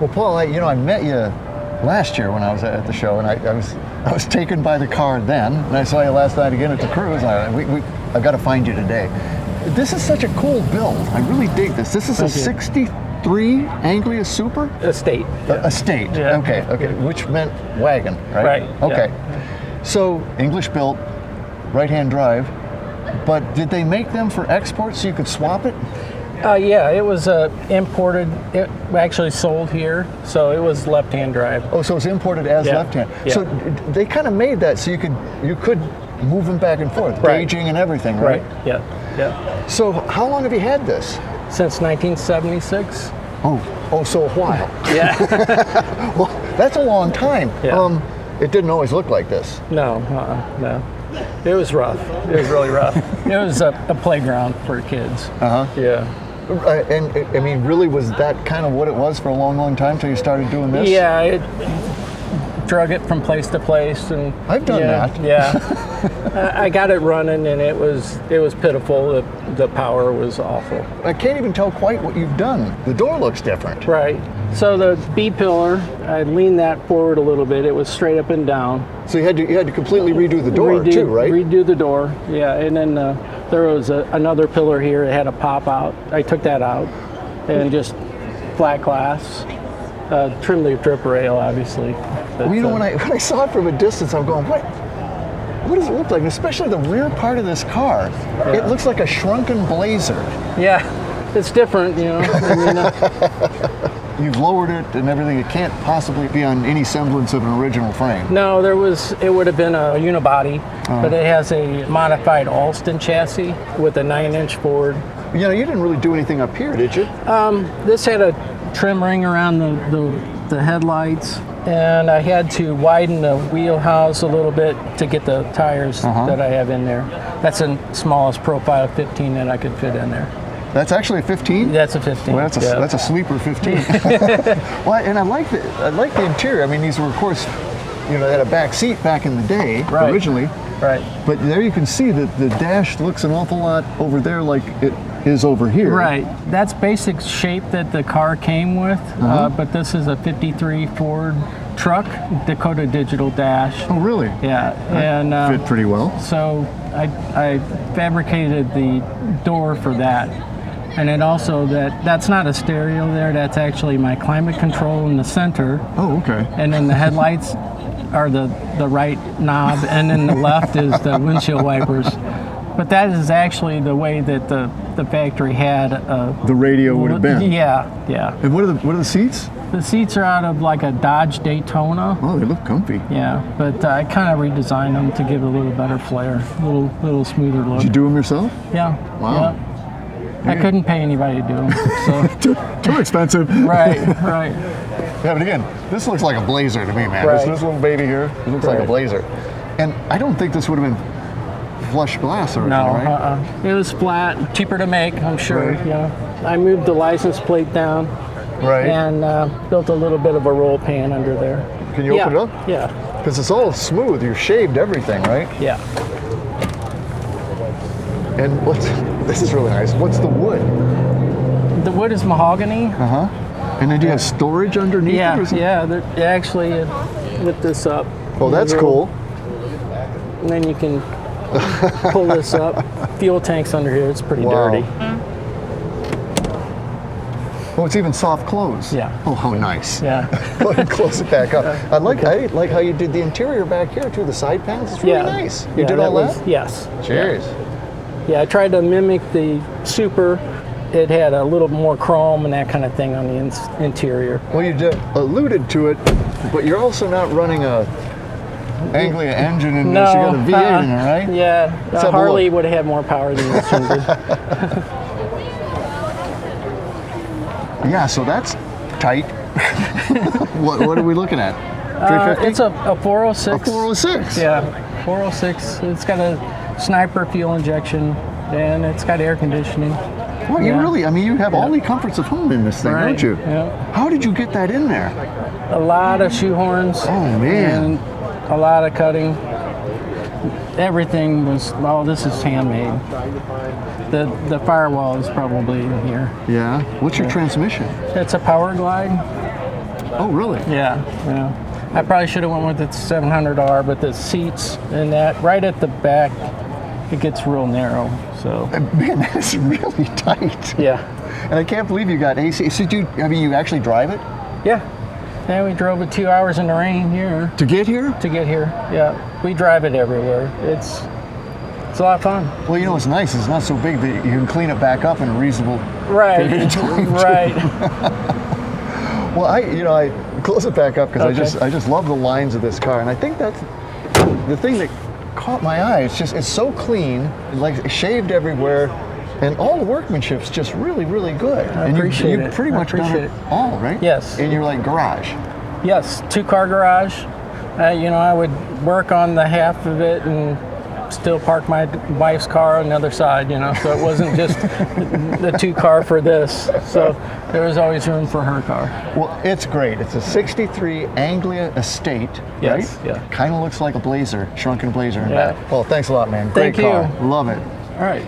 Well, Paul, I met you last year when I was at the show, and I was taken by the car then, and I saw you last night again at the cruise. I've got to find you today. This is such a cool build. I really dig this. This is a 63 Anglia Super Estate. Yeah. Estate. Yeah. Okay. Which meant wagon, right? Right. Okay. Yeah. So English built, right-hand drive. But did they make them for export so you could swap it? Yeah, it was imported. It actually sold here, so it was left-hand drive. Oh, so it was imported as left-hand. Yeah. So they kind of made that so you could move them back and forth, gauging and everything, right? Yeah. So how long have you had this? Since 1976. Oh, so a while. Yeah. Well, that's a long time. Yeah. It didn't always look like this. No. It was rough. It was really rough. It was a playground for kids. Yeah. And I mean, really, was that kind of what it was for a long, long time till you started doing this? Yeah, it drug it from place to place, and I've done that. Yeah, I got it running, and it was pitiful. The power was awful. I can't even tell quite what you've done. The door looks different. Right. So the B pillar, I leaned that forward a little bit. It was straight up and down. So you had to completely redo the door too, right? Redo the door. Yeah, and then there was another pillar here. It had a pop out. I took that out, and just flat glass. Trim the drip rail, obviously. But, well, when I saw it from a distance, I'm going, what does it look like? And especially the rear part of this car. Yeah. It looks like a shrunken Blazer. Yeah, it's different, you know. I mean, you've lowered it and everything. It can't possibly be on any semblance of an original frame. No, it would have been a unibody, but it has a modified Alston chassis with a 9-inch Ford. You didn't really do anything up here, did you? This had a trim ring around the headlights, and I had to widen the wheelhouse a little bit to get the tires that I have in there. That's the smallest profile 15 that I could fit in there. That's actually a 15? That's a 15. Well, that's a sleeper 15. Well, and I like the interior. I mean, these were, of course, they had a back seat back in the day originally. Right. But there you can see that the dash looks an awful lot over there like it is over here. Right. That's basic shape that the car came with, but this is a 53 Ford truck, Dakota digital dash. Oh, really? Yeah. And fit pretty well. So I fabricated the door for that. And it also, that's not a stereo there, that's actually my climate control in the center. Oh, okay. And then the headlights are the right knob, and then the left is the windshield wipers. But that is actually the way that the factory had the radio would have been. Yeah. And what are the seats? The seats are out of like a Dodge Daytona. Oh, they look comfy. Yeah, but I kind of redesigned them to give it a little better flair, a little smoother look. Did you do them yourself? Yeah. Wow. Yeah. I couldn't pay anybody to do them. So. Too expensive. Right. Yeah, but again, this looks like a Blazer to me, man. Right. This little baby here, it looks like a Blazer. And I don't think this would have been flush glass originally, right? It was flat, cheaper to make, I'm sure. Right. Yeah. I moved the license plate down. Right. And built a little bit of a roll pan under there. Can you open it up? Yeah. Because it's all smooth. You shaved everything, right? Yeah. And this is really nice. What's the wood? The wood is mahogany. And then do you have storage underneath it? Or Yeah. They actually lift this up. Oh, that's cool. And then you can pull this up. Fuel tank's under here. It's pretty dirty. Oh, it's even soft close. Yeah. Oh, how nice. Yeah. Go ahead and close it back up. I like how you did the interior back here too. The side panels. It's really nice. You did all that? Yes. Cheers. Yeah, I tried to mimic the Super. It had a little more chrome and that kind of thing on the interior. Well, you alluded to it, but you're also not running a Anglia engine in this. You got a V8 in it, right? Yeah. Harley would have had more power than this one did. Yeah, so that's tight. What are we looking at? 350? It's a 406. A 406? Yeah, 406. It's got a sniper fuel injection, and it's got air conditioning. Well, you really, you have all the comforts of home in this thing, don't you? Yeah. How did you get that in there? A lot of shoehorns. Oh, man. And a lot of cutting. Everything was, this is handmade. The firewall is probably in here. Yeah. What's your transmission? It's a Power Glide. Oh, really? Yeah, yeah. I probably should have went with the 700R, but the seats and that right at the back, it gets real narrow. So Man, that is really tight. yeah, And I can't believe you got AC. So you actually drive it yeah. And we drove it 2 hours in the rain here to get here? to get here. Yeah, we drive it everywhere. It's a lot of fun. Well, you know what's nice? It's not so big that you can clean it back up in a reasonable Right, period of time, too. right. Well, I close it back up because Okay. I just love the lines of this car, and I think that's the thing that caught my eye. It's so clean, like shaved everywhere, and all the workmanship's just really, really good. I And appreciate you've it. pretty I much done appreciate it it. all, right? Yes. In your like garage. Yes, 2-car garage. I would work on the half of it and still park my wife's car on the other side, so it wasn't just the 2-car for this. So there was always room for her car. Well, it's great. It's a '63 Anglia Estate, Yes, right? yeah. Kind of looks like a Blazer, shrunken Blazer in Yeah. back. Well, thanks a lot, man. Thank Great car. you. Love it. All right.